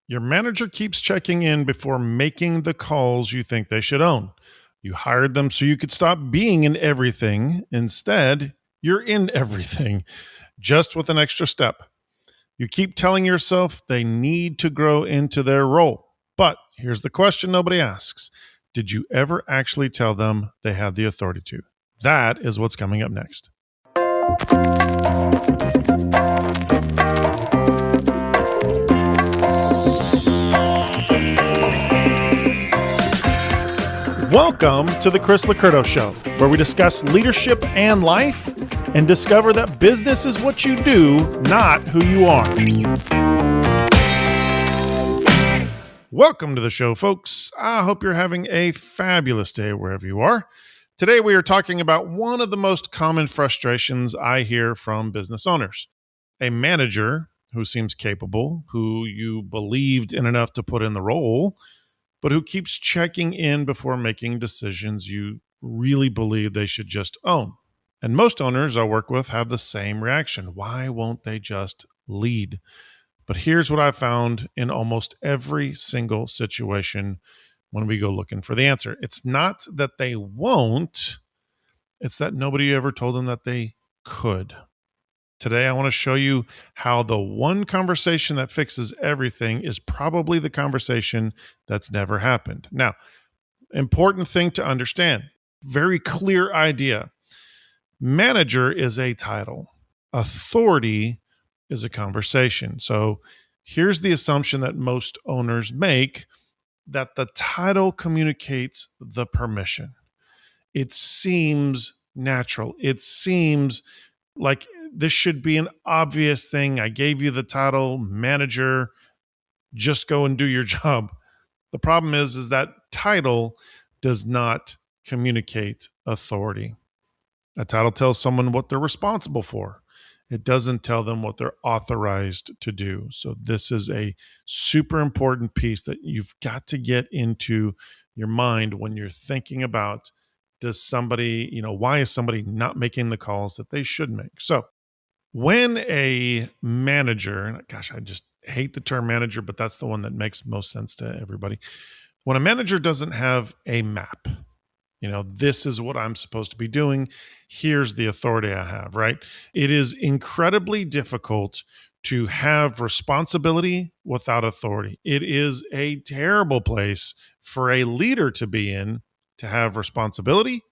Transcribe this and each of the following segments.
Your manager keeps checking in before making the calls you think they should own. You hired them so you could stop being in everything. Instead, you're in everything, just with an extra step. You keep telling yourself they need to grow into their role. But here's the question nobody asks: did you ever actually tell them they have the authority to? That is what's coming up next. Welcome to the Chris Lacurdo Show, where we discuss leadership and life and discover that business is what you do, not who you are. Welcome to the show, folks. I hope you're having a fabulous day wherever you are. Today, we are talking about one of the most common frustrations I hear from business owners: a manager who seems capable, who you believed in enough to put in the role, but who keeps checking in before making decisions you really believe they should just own. And most owners I work with have the same reaction. Why won't they just lead? But here's what I found in almost every single situation when we go looking for the answer. It's not that they won't, it's that nobody ever told them that they could. Today, I want to show you how the one conversation that fixes everything is probably the conversation that's never happened. Now, important thing to understand, very clear idea. Manager is a title. Authority is a conversation. So here's the assumption that most owners make, that the title communicates the permission. It seems natural. It seems like this should be an obvious thing. I gave you the title manager. Just go and do your job. The problem is that title does not communicate authority. A title tells someone what they're responsible for. It doesn't tell them what they're authorized to do. So this is a super important piece that you've got to get into your mind when you're thinking about, does somebody, why is somebody not making the calls that they should make? So when a manager, gosh, I just hate the term manager, but that's the one that makes most sense to everybody. When a manager doesn't have a map, this is what I'm supposed to be doing. Here's the authority I have, right? It is incredibly difficult to have responsibility without authority. It is a terrible place for a leader to be in, to have responsibility,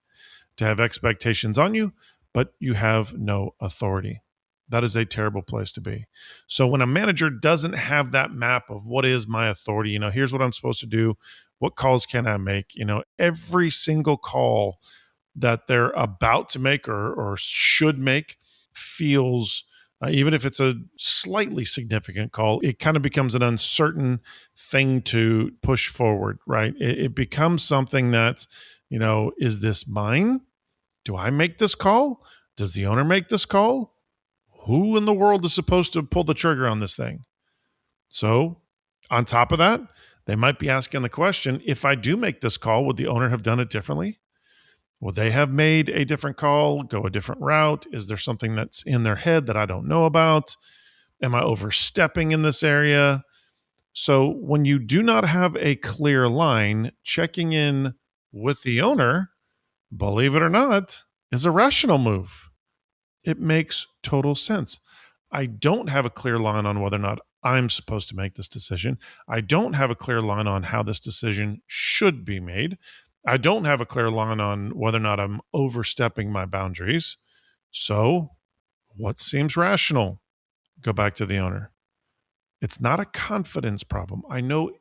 to have expectations on you, but you have no authority. That is a terrible place to be. So when a manager doesn't have that map of what is my authority, here's what I'm supposed to do, what calls can I make, every single call that they're about to make or should make feels, even if it's a slightly significant call, it kind of becomes an uncertain thing to push forward, right? It becomes something that, is this mine? Do I make this call? Does the owner make this call? Who in the world is supposed to pull the trigger on this thing? So, on top of that, they might be asking the question, if I do make this call, would the owner have done it differently? Would they have made a different call, go a different route? Is there something that's in their head that I don't know about? Am I overstepping in this area? So, when you do not have a clear line, checking in with the owner, believe it or not, is a rational move. It makes total sense. I don't have a clear line on whether or not I'm supposed to make this decision. I don't have a clear line on how this decision should be made. I don't have a clear line on whether or not I'm overstepping my boundaries. So, what seems rational? Go back to the owner. It's not a confidence problem. I know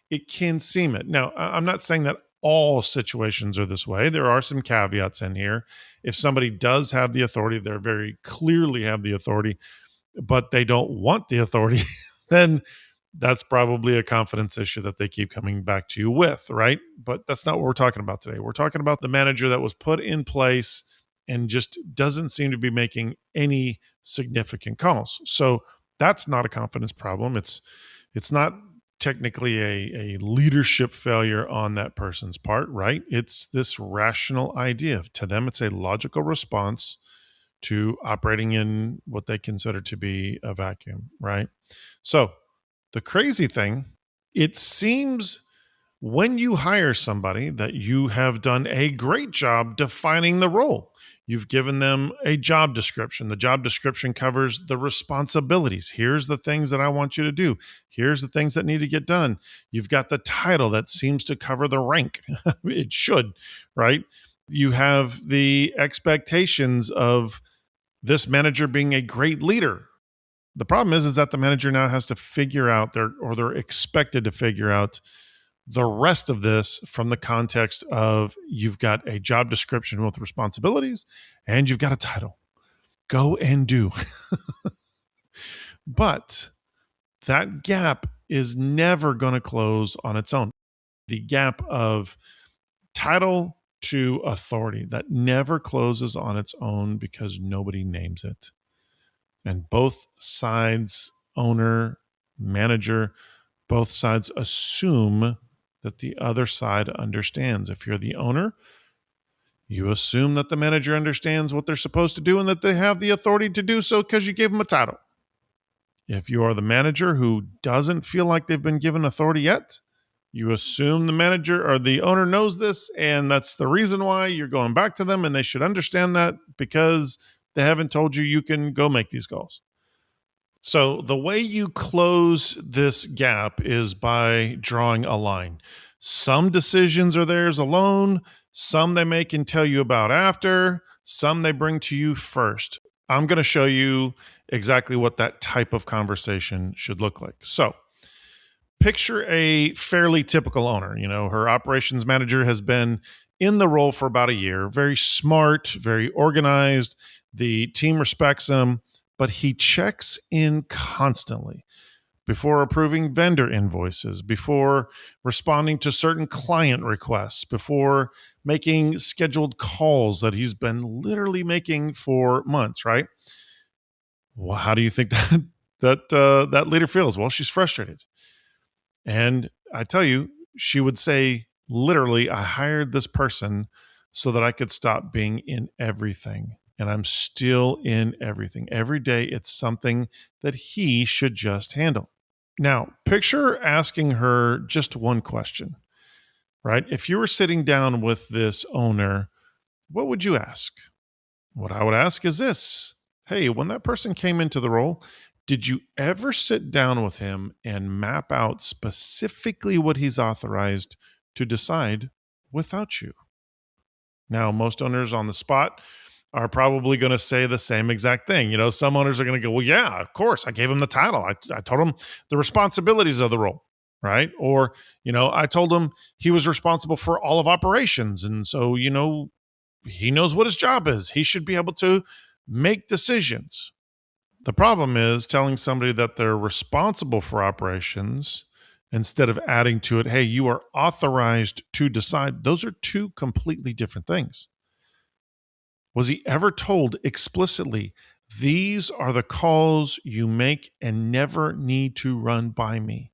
it can seem it. Now, I'm not saying that all situations are this way. There are some caveats in here. If somebody does have the authority, they very clearly have the authority, but they don't want the authority, then that's probably a confidence issue that they keep coming back to you with, right? But that's not what we're talking about today. We're talking about the manager that was put in place and just doesn't seem to be making any significant calls. So that's not a confidence problem. It's not technically a leadership failure on that person's part, right? It's this rational idea. To them, it's a logical response to operating in what they consider to be a vacuum, right? So the crazy thing It seems when you hire somebody that you have done a great job defining the role. You've given them a job description. The job description covers the responsibilities. Here's the things that I want you to do. Here's the things that need to get done. You've got the title that seems to cover the rank. It should, right? You have the expectations of this manager being a great leader. The problem is that the manager now has to figure out they're expected to figure out the rest of this from the context of you've got a job description with responsibilities and you've got a title. Go and do. But that gap is never going to close on its own. The gap of title to authority that never closes on its own because nobody names it. And both sides, owner, manager, both sides assume that the other side understands. If you're the owner, you assume that the manager understands what they're supposed to do and that they have the authority to do so because you gave them a title. If you are the manager who doesn't feel like they've been given authority yet, you assume the manager or the owner knows this, and that's the reason why you're going back to them, and they should understand that because they haven't told you you can go make these calls. So the way you close this gap is by drawing a line. Some decisions are theirs alone. Some they make and tell you about after. Some they bring to you first. I'm going to show you exactly what that type of conversation should look like. So picture a fairly typical owner. You know, her operations manager has been in the role for about a year, very smart, very organized. The team respects him, but he checks in constantly before approving vendor invoices, before responding to certain client requests, before making scheduled calls that he's been literally making for months, right? Well, how do you think that leader feels? Well, she's frustrated. And I tell you, she would say, literally, I hired this person so that I could stop being in everything. And I'm still in everything. Every day, it's something that he should just handle. Now, picture asking her just one question, right? If you were sitting down with this owner, what would you ask? What I would ask is this: hey, when that person came into the role, did you ever sit down with him and map out specifically what he's authorized to decide without you? Now, most owners on the spot are probably going to say the same exact thing. You know, some owners are going to go, well, yeah, of course. I gave him the title. I told him the responsibilities of the role, right? Or, you know, I told him he was responsible for all of operations. And so, you know, he knows what his job is. He should be able to make decisions. The problem is telling somebody that they're responsible for operations instead of adding to it, hey, you are authorized to decide. Those are two completely different things. Was he ever told explicitly, these are the calls you make and never need to run by me?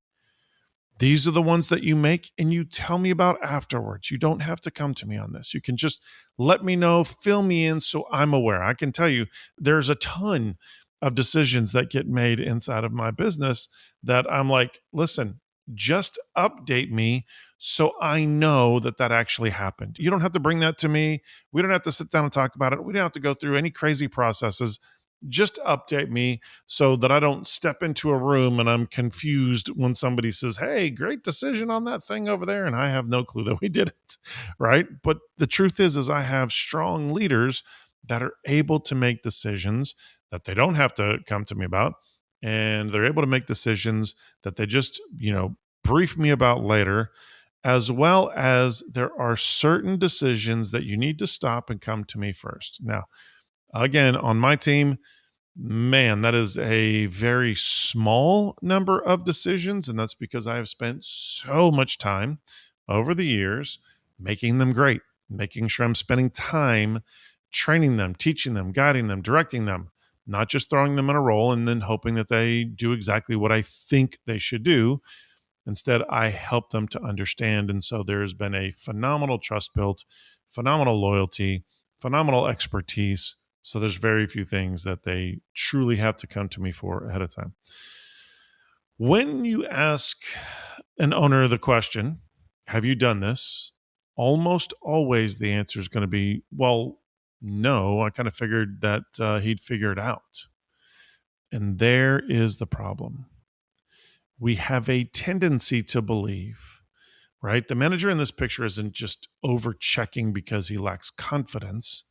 These are the ones that you make and you tell me about afterwards. You don't have to come to me on this. You can just let me know, fill me in so I'm aware. I can tell you there's a ton of decisions that get made inside of my business that I'm like, listen, just update me so I know that that actually happened. You don't have to bring that to me. We don't have to sit down and talk about it. We don't have to go through any crazy processes. Just update me so that I don't step into a room and I'm confused when somebody says, hey, great decision on that thing over there. And I have no clue that we did it. Right. But the truth is I have strong leaders that are able to make decisions that they don't have to come to me about. And they're able to make decisions that they just, you know, brief me about later, as well as there are certain decisions that you need to stop and come to me first. Now, again, on my team, man, that is a very small number of decisions. And that's because I have spent so much time over the years making them great, making sure I'm spending time training them, teaching them, guiding them, directing them, not just throwing them in a role and then hoping that they do exactly what I think they should do. Instead, I help them to understand. And so there's been a phenomenal trust built, phenomenal loyalty, phenomenal expertise. So there's very few things that they truly have to come to me for ahead of time. When you ask an owner the question, have you done this? Almost always the answer is going to be, well, no, I kind of figured that he'd figure it out. And there is the problem. We have a tendency to believe, right? The manager in this picture isn't just over checking because he lacks confidence.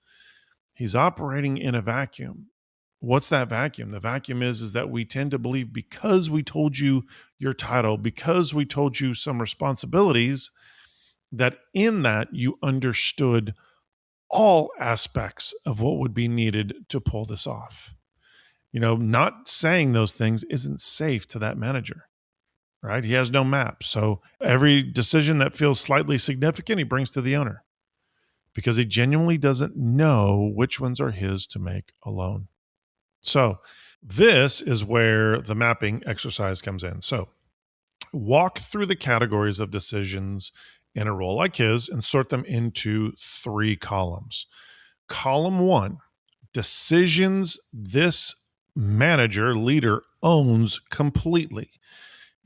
He's operating in a vacuum. What's that vacuum? The vacuum is that we tend to believe because we told you your title, because we told you some responsibilities, that in that you understood all aspects of what would be needed to pull this off. Not saying those things isn't safe to that manager, right? He has no map. So every decision that feels slightly significant, he brings to the owner because he genuinely doesn't know which ones are his to make alone. So this is where the mapping exercise comes in. So walk through the categories of decisions in a role like his and sort them into 3 columns. Column 1, decisions this manager, leader owns completely.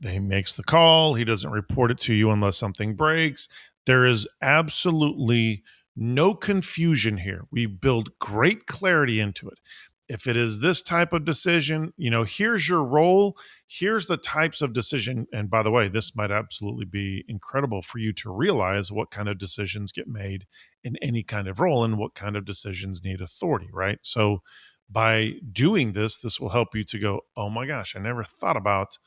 He makes the call. He doesn't report it to you unless something breaks. There is absolutely no confusion here. We build great clarity into it. If it is this type of decision, here's your role. Here's the types of decision. And by the way, this might absolutely be incredible for you to realize what kind of decisions get made in any kind of role and what kind of decisions need authority, right? So by doing this will help you to go, oh my gosh, I never thought about,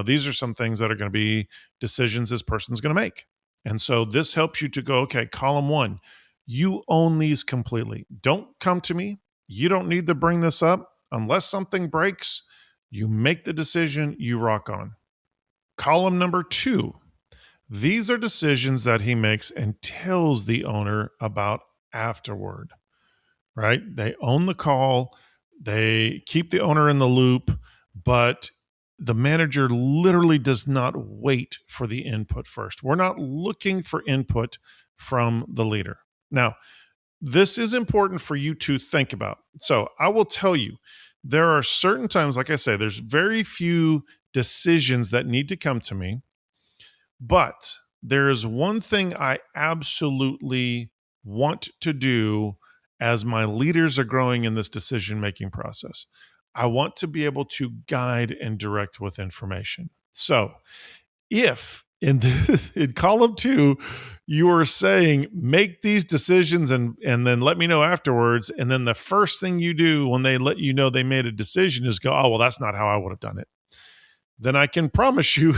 these are some things that are going to be decisions this person's going to make. And so this helps you to go, okay, column 1, you own these completely. Don't come to me. You don't need to bring this up. Unless something breaks, you make the decision, you rock on. Column number 2, these are decisions that he makes and tells the owner about afterward, right? They own the call. They keep the owner in the loop, but the manager literally does not wait for the input first. We're not looking for input from the leader. Now, this is important for you to think about. So I will tell you, there are certain times, like I say, there's very few decisions that need to come to me, but there is one thing I absolutely want to do as my leaders are growing in this decision-making process. I want to be able to guide and direct with information. So if in column 2, you are saying, make these decisions and then let me know afterwards. And then the first thing you do when they let you know they made a decision is go, oh, well, that's not how I would have done it. Then I can promise you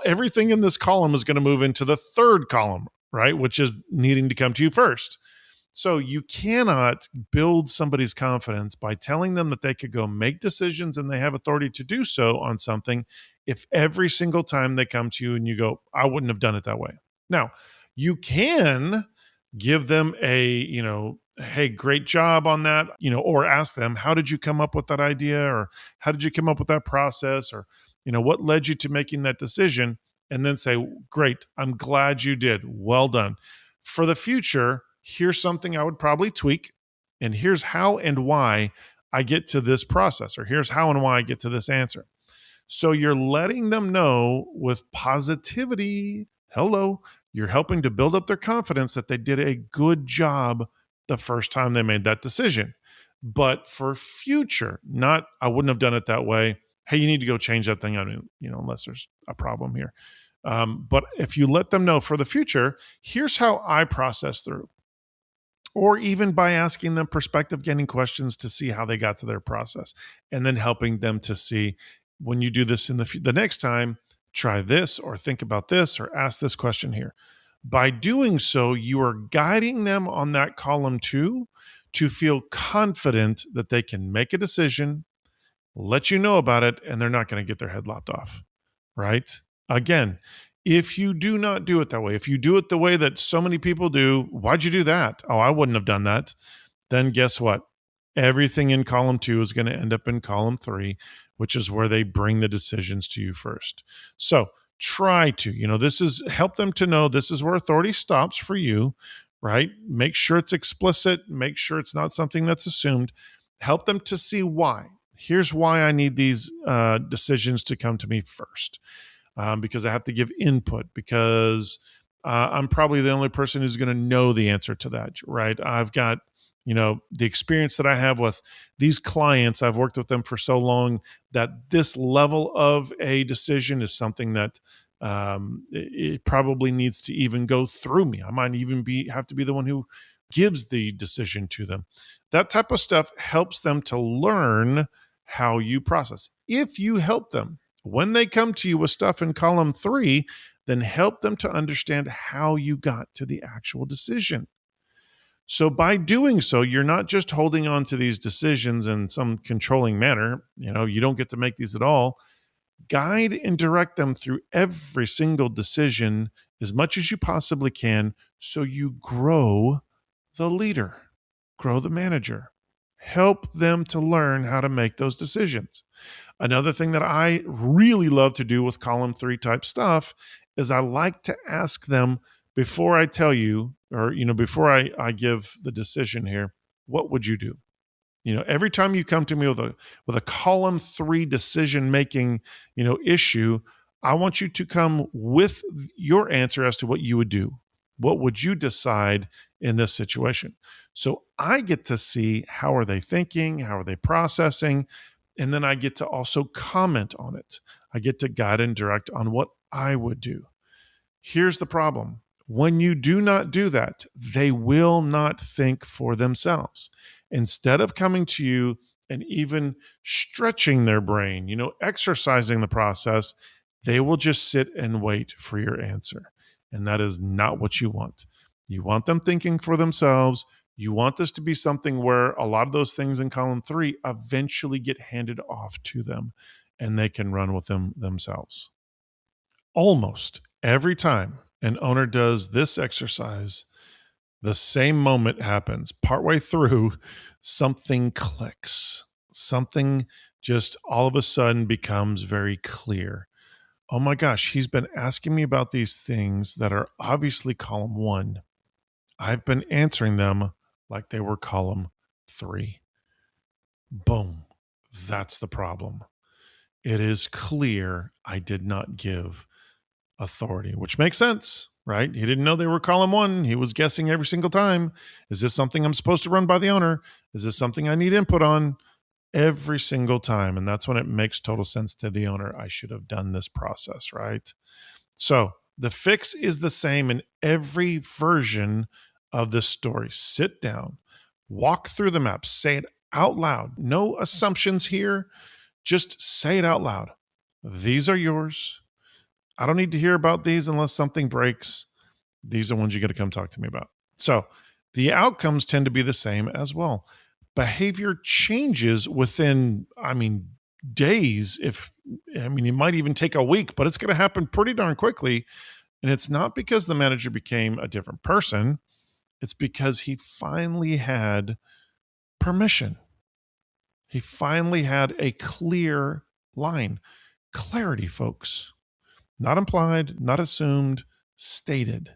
everything in this column is going to move into the 3rd column, right? Which is needing to come to you first. So you cannot build somebody's confidence by telling them that they could go make decisions and they have authority to do so on something if every single time they come to you and you go, I wouldn't have done it that way. Now, you can give them a, hey, great job on that, or ask them, how did you come up with that idea? Or how did you come up with that process? Or, what led you to making that decision? And then say, great, I'm glad you did. Well done. For the future, here's something I would probably tweak, and here's how and why I get to this process, or here's how and why I get to this answer. So you're letting them know with positivity, hello, you're helping to build up their confidence that they did a good job the first time they made that decision. But for future, not, I wouldn't have done it that way. Hey, you need to go change that thing. I mean, unless there's a problem here. But if you let them know for the future, here's how I process through. Or even by asking them perspective getting questions to see how they got to their process, and then helping them to see, when you do this in the next time, try this or think about this or ask this question here. By doing so, you are guiding them on that column 2 to feel confident that they can make a decision, let you know about it, and they're not going to get their head lopped off, right? Again, if you do not do it that way, if you do it the way that so many people do, why'd you do that? Oh, I wouldn't have done that. Then guess what? Everything in column 2 is going to end up in column 3, which is where they bring the decisions to you first. So try to, this is help them to know this is where authority stops for you, right? Make sure it's explicit. Make sure it's not something that's assumed. Help them to see why. Here's why I need these decisions to come to me first, because I have to give input, because I'm probably the only person who's going to know the answer to that, right? I've got, the experience that I have with these clients. I've worked with them for so long that this level of a decision is something that it probably needs to even go through me. I might even have to be the one who gives the decision to them. That type of stuff helps them to learn how you process. If you help them when they come to you with stuff in column 3, then help them to understand how you got to the actual decision. So by doing so, you're not just holding on to these decisions in some controlling manner. You don't get to make these at all. Guide and direct them through every single decision as much as you possibly can, so you grow the leader, grow the manager, help them to learn how to make those decisions. Another thing that I really love to do with column 3 type stuff is I like to ask them, before I tell you, or before I give the decision here, what would you do? Every time you come to me with a column 3 decision making issue, I want you to come with your answer as to what you would do. What would you decide in this situation? So I get to see, how are they thinking, how are they processing, and then I get to also comment on it. I get to guide and direct on what I would do. Here's the problem. When you do not do that, they will not think for themselves. Instead of coming to you and even stretching their brain, exercising the process, they will just sit and wait for your answer. And that is not what you want. You want them thinking for themselves. You want this to be something where a lot of those things in column 3 eventually get handed off to them and they can run with them themselves. Almost every time an owner does this exercise, the same moment happens. Partway through, something clicks. Something just all of a sudden becomes very clear. Oh my gosh, he's been asking me about these things that are obviously column 1. I've been answering them like they were column 3. Boom. That's the problem. It is clear I did not give authority, which makes sense, right? He didn't know they were column 1. He was guessing every single time. Is this something I'm supposed to run by the owner? Is this something I need input on? Every single time. And that's when it makes total sense to the owner. I should have done this process, right? So the fix is the same in every version of this story. Sit down, walk through the map, say it out loud. No assumptions here. Just say it out loud. These are yours. I don't need to hear about these unless something breaks. These are ones you got to come talk to me about. So the outcomes tend to be the same as well. Behavior changes within, days. It might even take a week, but it's going to happen pretty darn quickly. And it's not because the manager became a different person. It's because he finally had permission. He finally had a clear line. Clarity, folks. Not implied, not assumed, stated.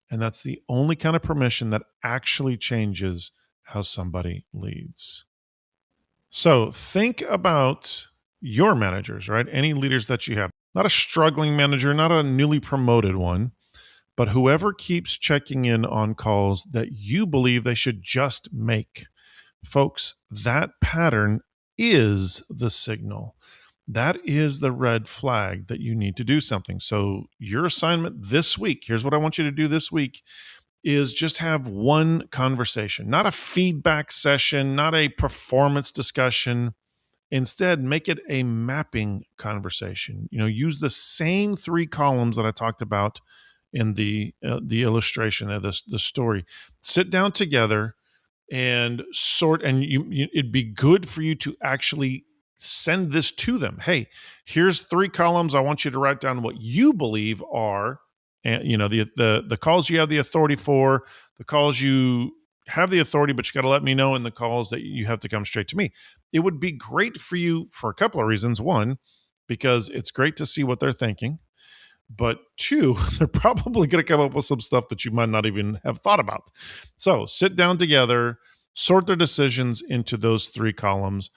And that's the only kind of permission that actually changes how somebody leads. So think about your managers, right? Any leaders that you have. Not a struggling manager, not a newly promoted one, but whoever keeps checking in on calls that you believe they should just make. Folks, that pattern is the signal. That is the red flag that you need to do something. So your assignment this week, here's what I want you to do this week, is just have one conversation, not a feedback session, not a performance discussion. Instead, make it a mapping conversation. Use the same 3 columns that I talked about in the illustration of the story. Sit down together and sort, and it'd be good for you to actually send this to them. Hey, here's 3 columns. I want you to write down what you believe are, and the calls you have the authority for, the calls you have the authority, but you got to let me know, and the calls that you have to come straight to me. It would be great for you for a couple of reasons. 1, because it's great to see what they're thinking. But 2, they're probably going to come up with some stuff that you might not even have thought about. So sit down together, sort their decisions into those 3 columns,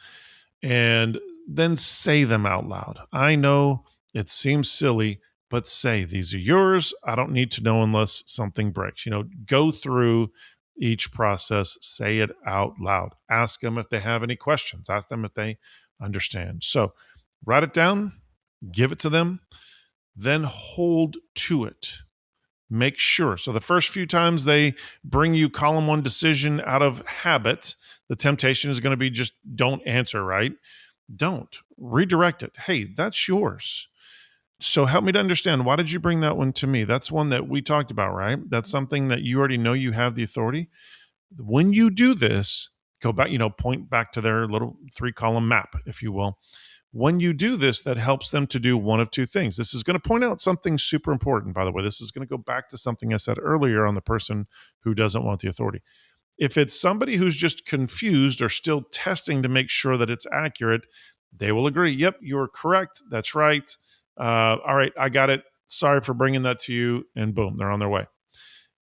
and then say them out loud. I know it seems silly, but say, these are yours. I don't need to know unless something breaks. Go through each process, say it out loud. Ask them if they have any questions. Ask them if they understand. So write it down, give it to them, then hold to it. Make sure. So the first few times they bring you column 1 decision out of habit, the temptation is going to be just don't answer, right? Don't. Redirect it. Hey, that's yours. So help me to understand, why did you bring that one to me? That's one that we talked about, right? That's something that you already know you have the authority. When you do this, go back, point back to their little 3-column map, if you will. When you do this, that helps them to do one of two things. This is going to point out something super important, by the way. This is going to go back to something I said earlier on the person who doesn't want the authority. If it's somebody who's just confused or still testing to make sure that it's accurate, they will agree, yep, you're correct. That's right. All right, I got it. Sorry for bringing that to you. And boom, they're on their way.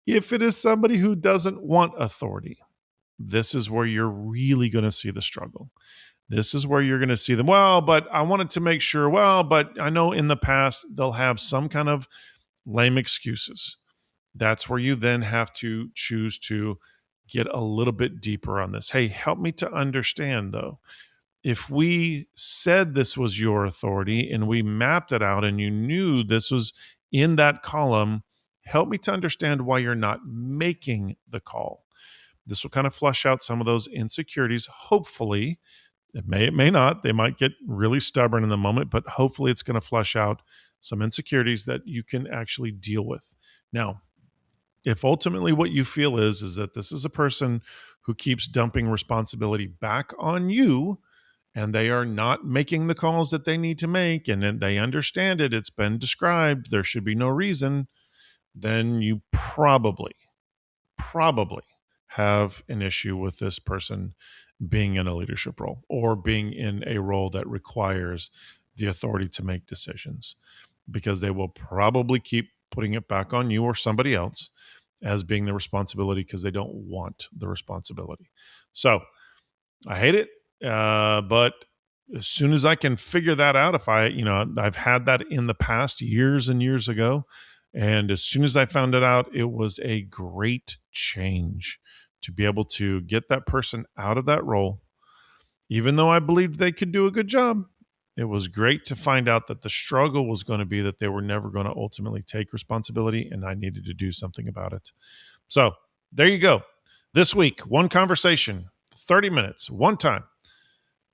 If it is somebody who doesn't want authority, this is where you're really going to see the struggle. This is where you're going to see them. Well, but I wanted to make sure. Well, but I know in the past they'll have some kind of lame excuses. That's where you then have to choose to get a little bit deeper on this. Hey, help me to understand though. If we said this was your authority and we mapped it out and you knew this was in that column, help me to understand why you're not making the call. This will kind of flush out some of those insecurities, hopefully. It may not. They might get really stubborn in the moment, but hopefully it's going to flush out some insecurities that you can actually deal with. Now, if ultimately what you feel is that this is a person who keeps dumping responsibility back on you and they are not making the calls that they need to make and they understand it, it's been described, there should be no reason, then you probably have an issue with this person being in a leadership role or being in a role that requires the authority to make decisions, because they will probably keep putting it back on you or somebody else as being the responsibility because they don't want the responsibility. So I hate it, but as soon as I can figure that out, if I've had that in the past years and years ago, and as soon as I found it out, it was a great change to be able to get that person out of that role. Even though I believed they could do a good job, it was great to find out that the struggle was going to be that they were never going to ultimately take responsibility and I needed to do something about it. So there you go. This week, one conversation, 30 minutes, one time.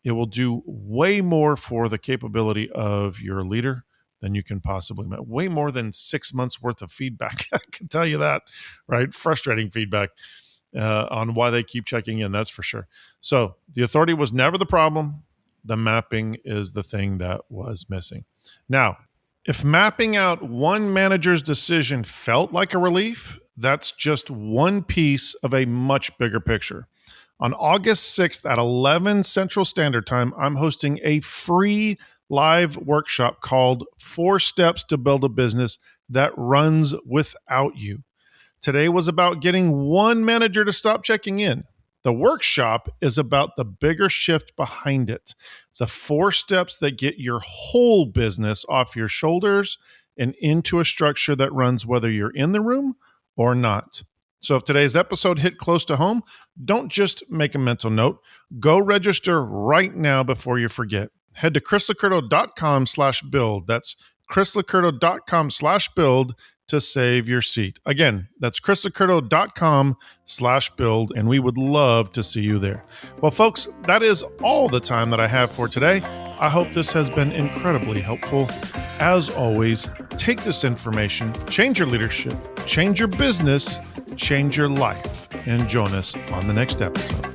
It will do way more for the capability of your leader than you can possibly imagine. Way more than 6 months worth of feedback. I can tell you that, right? Frustrating feedback. On why they keep checking in, that's for sure. So the authority was never the problem. The mapping is the thing that was missing. Now, if mapping out one manager's decision felt like a relief, that's just one piece of a much bigger picture. On August 6th at 11 Central Standard Time, I'm hosting a free live workshop called 4 Steps to Build a Business That Runs Without You. Today was about getting one manager to stop checking in. The workshop is about the bigger shift behind it. The 4 steps that get your whole business off your shoulders and into a structure that runs whether you're in the room or not. So if today's episode hit close to home, don't just make a mental note. Go register right now before you forget. Head to chrislocurto.com/build. That's chrislocurto.com/build to save your seat. Again, that's chrislocurto.com/build, and we would love to see you there. Well, folks, that is all the time that I have for today. I hope this has been incredibly helpful. As always, take this information, change your leadership, change your business, change your life, and join us on the next episode.